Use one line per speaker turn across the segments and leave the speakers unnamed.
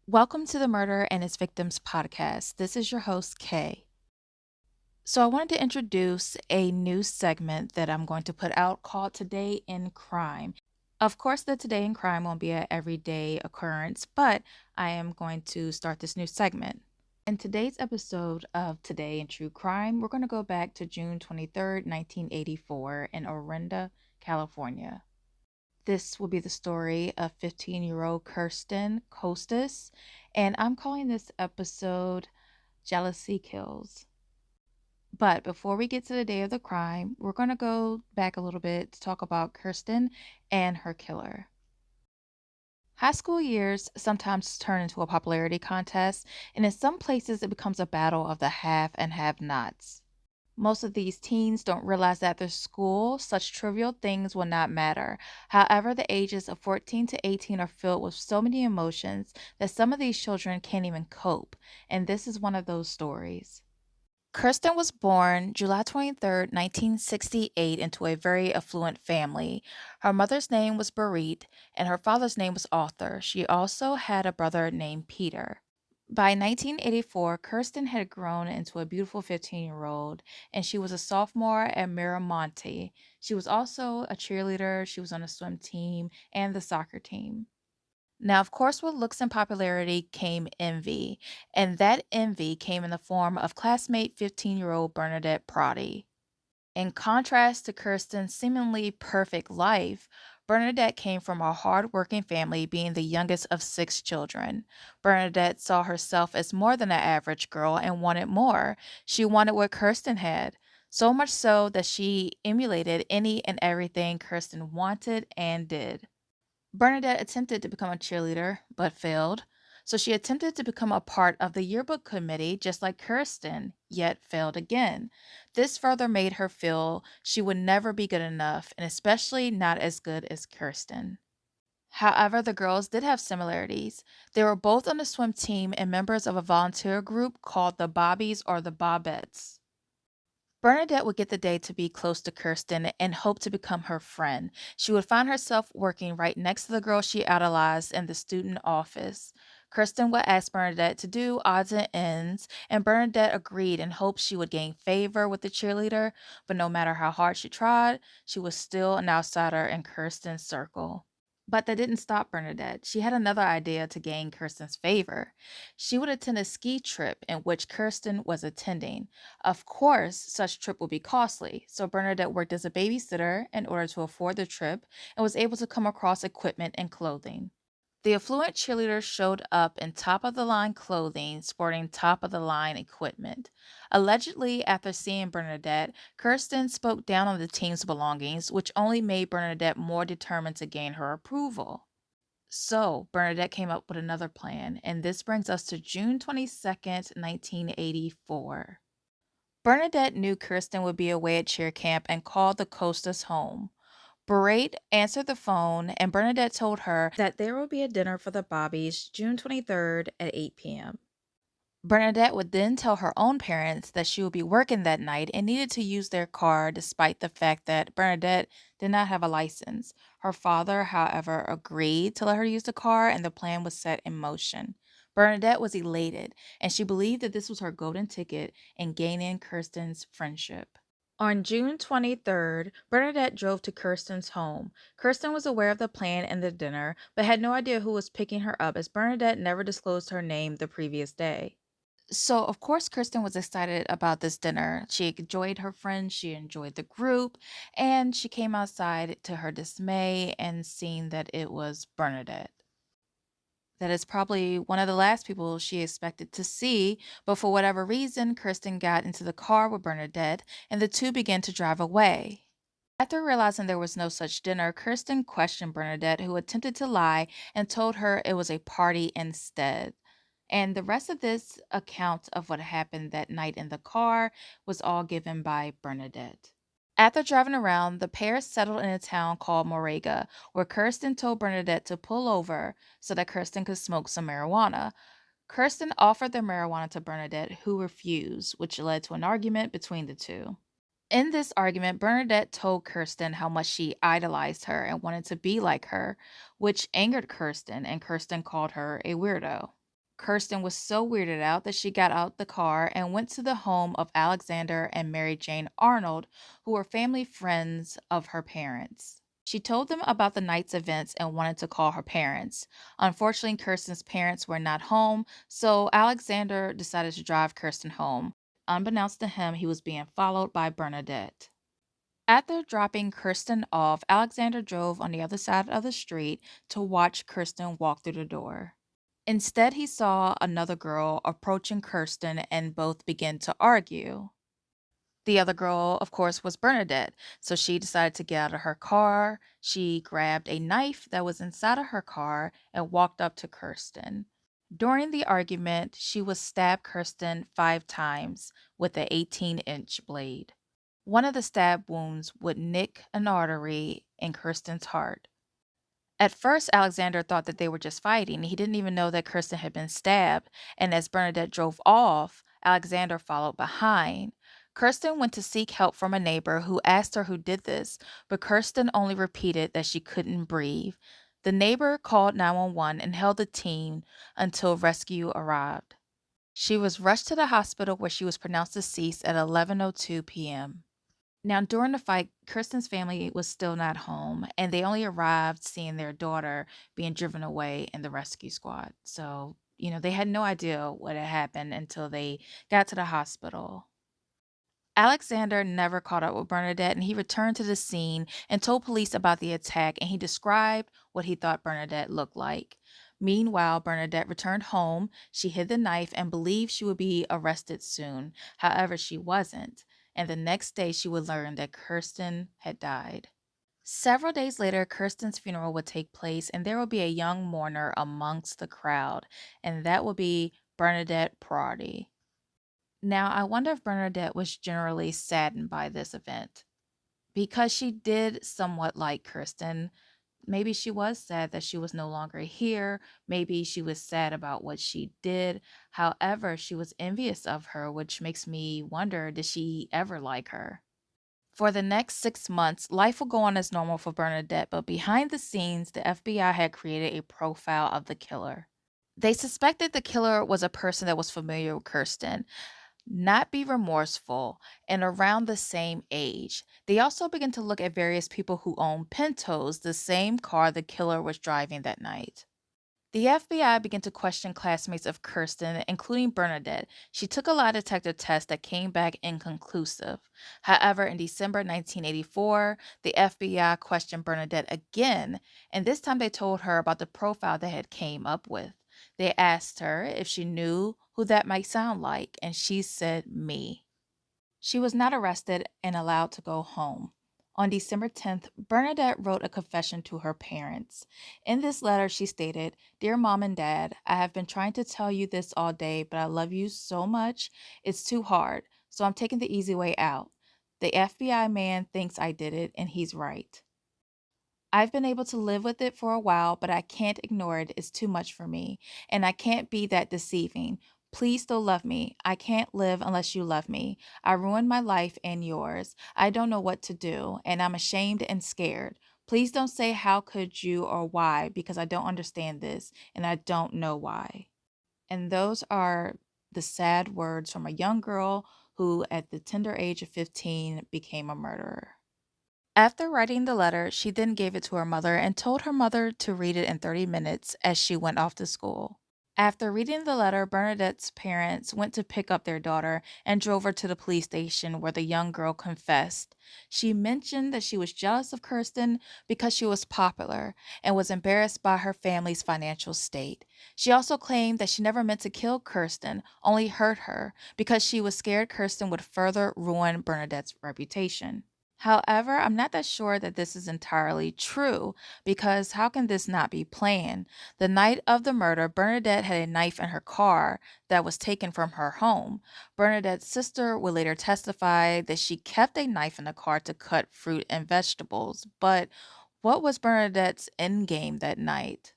Welcome to the Murder and Its Victims podcast. This is your host, Kay. So, I wanted to introduce a new segment that I'm going to put out called Today in Crime. Of course, the Today in Crime won't be an everyday occurrence, but I am going to start this new segment. In today's episode of Today in True Crime, we're going to go back to June 23rd, 1984, in Orinda, California. This will be the story of 15-year-old Kirsten Costas, and I'm calling this episode Jealousy Kills. But before we get to the day of the crime, we're going to go back a little bit to talk about Kirsten and her killer. High school years sometimes turn into a popularity contest, and in some places it becomes a battle of the have and have nots. Most of these teens don't realize that at school, such trivial things will not matter. However, the ages of 14 to 18 are filled with so many emotions that some of these children can't even cope, and this is one of those stories. Kirsten was born July 23rd, 1968, into a very affluent family. Her mother's name was Berit, and her father's name was Arthur. She also had a brother named Peter. By 1984, Kirsten had grown into a beautiful 15-year-old, and she was a sophomore at Miramonte. She was also a cheerleader, she was on a swim team, and the soccer team. Now, of course, with looks and popularity came envy, and that envy came in the form of classmate 15-year-old Bernadette Protti. In contrast to Kirsten's seemingly perfect life, Bernadette came from a hard-working family, being the youngest of six children. Bernadette saw herself as more than an average girl and wanted more. She wanted what Kirsten had, so much so that she emulated any and everything Kirsten wanted and did. Bernadette attempted to become a cheerleader, but failed. So she attempted to become a part of the yearbook committee, just like Kirsten, yet failed again. This further made her feel she would never be good enough, and especially not as good as Kirsten. However, the girls did have similarities. They were both on the swim team and members of a volunteer group called the Bobbies or the Bobettes. Bernadette would get the day to be close to Kirsten and hope to become her friend. She would find herself working right next to the girl she idolized in the student office. Kirsten would ask Bernadette to do odds and ends, and Bernadette agreed in hopes she would gain favor with the cheerleader, but no matter how hard she tried, she was still an outsider in Kirsten's circle. But that didn't stop Bernadette. She had another idea to gain Kirsten's favor. She would attend a ski trip in which Kirsten was attending. Of course, such trip would be costly, so Bernadette worked as a babysitter in order to afford the trip and was able to come across equipment and clothing. The affluent cheerleader showed up in top of the line clothing, sporting top of the line equipment. Allegedly, after seeing Bernadette, Kirsten spoke down on the team's belongings, which only made Bernadette more determined to gain her approval. So, Bernadette came up with another plan, and this brings us to June 22nd, 1984. Bernadette knew Kirsten would be away at cheer camp and called the Costas home. Berate answered the phone, and Bernadette told her that there would be a dinner for the Bobbies June 23rd at 8 p.m. Bernadette would then tell her own parents that she would be working that night and needed to use their car despite the fact that Bernadette did not have a license. Her father, however, agreed to let her use the car, and the plan was set in motion. Bernadette was elated, and she believed that this was her golden ticket in gaining Kirsten's friendship. On June 23rd, Bernadette drove to Kirsten's home. Kirsten was aware of the plan and the dinner, but had no idea who was picking her up, as Bernadette never disclosed her name the previous day. So, of course, Kirsten was excited about this dinner. She enjoyed her friends, she enjoyed the group, and she came outside to her dismay and seeing that it was Bernadette. That is probably one of the last people she expected to see, but for whatever reason, Kirsten got into the car with Bernadette and the two began to drive away. After realizing there was no such dinner, Kirsten questioned Bernadette, who attempted to lie and told her it was a party instead. And the rest of this account of what happened that night in the car was all given by Bernadette. After driving around, the pair settled in a town called Morega, where Kirsten told Bernadette to pull over so that Kirsten could smoke some marijuana. Kirsten offered the marijuana to Bernadette, who refused, which led to an argument between the two. In this argument, Bernadette told Kirsten how much she idolized her and wanted to be like her, which angered Kirsten, and Kirsten called her a weirdo. Kirsten was so weirded out that she got out the car and went to the home of Alexander and Mary Jane Arnold, who were family friends of her parents. She told them about the night's events and wanted to call her parents. Unfortunately, Kirsten's parents were not home, so Alexander decided to drive Kirsten home. Unbeknownst to him, he was being followed by Bernadette. After dropping Kirsten off, Alexander drove on the other side of the street to watch Kirsten walk through the door. Instead, he saw another girl approaching Kirsten and both began to argue. The other girl, of course, was Bernadette, so she decided to get out of her car. She grabbed a knife that was inside of her car and walked up to Kirsten. During the argument, she would stab Kirsten 5 times with an 18-inch blade. One of the stab wounds would nick an artery in Kirsten's heart. At first, Alexander thought that they were just fighting. He didn't even know that Kirsten had been stabbed, and as Bernadette drove off, Alexander followed behind. Kirsten went to seek help from a neighbor who asked her who did this, but Kirsten only repeated that she couldn't breathe. The neighbor called 911 and held the team until rescue arrived. She was rushed to the hospital where she was pronounced deceased at 11:02 p.m. Now, during the fight, Kirsten's family was still not home, and they only arrived seeing their daughter being driven away in the rescue squad. So, they had no idea what had happened until they got to the hospital. Alexander never caught up with Bernadette, and he returned to the scene and told police about the attack, and he described what he thought Bernadette looked like. Meanwhile, Bernadette returned home. She hid the knife and believed she would be arrested soon. However, she wasn't, and the next day she would learn that Kirsten had died. Several days later, Kirsten's funeral would take place, and there would be a young mourner amongst the crowd, and that would be Bernadette Protti. Now, I wonder if Bernadette was generally saddened by this event. Because she did somewhat like Kirsten, maybe she was sad that she was no longer here. Maybe she was sad about what she did. However, she was envious of her, which makes me wonder, did she ever like her? For the next 6 months, life will go on as normal for Bernadette, but behind the scenes, the FBI had created a profile of the killer. They suspected the killer was a person that was familiar with Kirsten, not be remorseful, and around the same age. They also began to look at various people who owned Pintos, the same car the killer was driving that night. The FBI began to question classmates of Kirsten, including Bernadette. She took a lie detector test that came back inconclusive. However, in December 1984, the FBI questioned Bernadette again, and this time they told her about the profile they had came up with. They asked her if she knew who that might sound like, and she said me. She was not arrested and allowed to go home. On December 10th, Bernadette wrote a confession to her parents. In this letter, she stated, "Dear Mom and Dad, I have been trying to tell you this all day, but I love you so much. It's too hard, so I'm taking the easy way out. The FBI man thinks I did it, and he's right. I've been able to live with it for a while, but I can't ignore it. It's too much for me, and I can't be that deceiving. Please still love me. I can't live unless you love me. I ruined my life and yours. I don't know what to do, and I'm ashamed and scared. Please don't say how could you or why, because I don't understand this, and I don't know why." And those are the sad words from a young girl who, at the tender age of 15, became a murderer. After writing the letter, she then gave it to her mother and told her mother to read it in 30 minutes as she went off to school. After reading the letter, Bernadette's parents went to pick up their daughter and drove her to the police station where the young girl confessed. She mentioned that she was jealous of Kirsten because she was popular and was embarrassed by her family's financial state. She also claimed that she never meant to kill Kirsten, only hurt her because she was scared Kirsten would further ruin Bernadette's reputation. However, I'm not that sure that this is entirely true, because how can this not be planned? The night of the murder, Bernadette had a knife in her car that was taken from her home. Bernadette's sister would later testify that she kept a knife in the car to cut fruit and vegetables. But what was Bernadette's end game that night?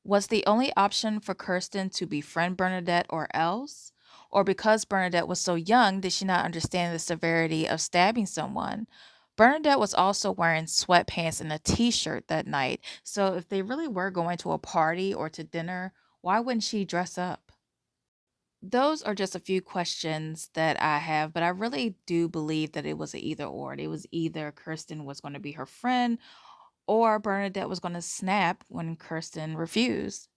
Was the only option for Kirsten to befriend Bernadette or else? Or because Bernadette was so young, did she not understand the severity of stabbing someone? Bernadette was also wearing sweatpants and a t-shirt that night, so if they really were going to a party or to dinner, why wouldn't she dress up? Those are just a few questions that I have, but I really do believe that it was a either or. It was either Kirsten was going to be her friend or Bernadette was going to snap when Kirsten refused.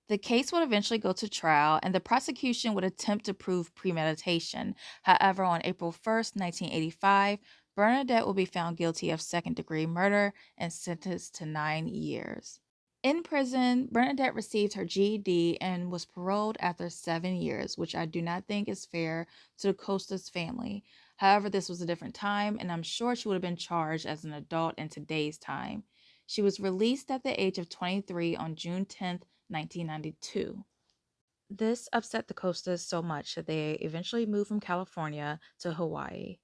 The case would eventually go to trial, and the prosecution would attempt to prove premeditation. However, on April 1st, 1985, Bernadette will be found guilty of second-degree murder and sentenced to 9 years. In prison, Bernadette received her GED and was paroled after 7 years, which I do not think is fair to the Costas family. However, this was a different time, and I'm sure she would have been charged as an adult in today's time. She was released at the age of 23 on June 10th, 1992. This upset the Costas so much that they eventually moved from California to Hawaii.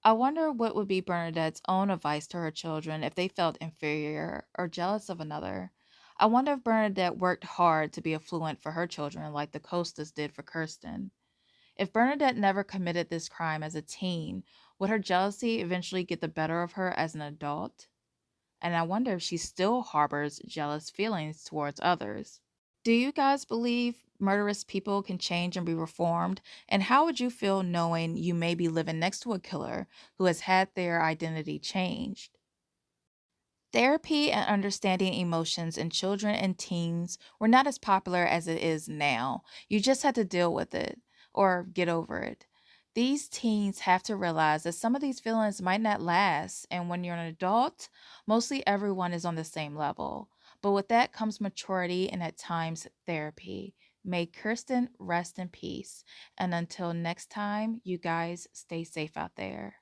I wonder what would be Bernadette's own advice to her children if they felt inferior or jealous of another. I wonder if Bernadette worked hard to be affluent for her children like the Costas did for Kirsten. If Bernadette never committed this crime as a teen, would her jealousy eventually get the better of her as an adult? And I wonder if she still harbors jealous feelings towards others. Do you guys believe murderous people can change and be reformed? And how would you feel knowing you may be living next to a killer who has had their identity changed? Therapy and understanding emotions in children and teens were not as popular as it is now. You just had to deal with it or get over it. These teens have to realize that some of these feelings might not last, and when you're an adult, mostly everyone is on the same level. But with that comes maturity and at times therapy. May Kirsten rest in peace. And until next time, you guys stay safe out there.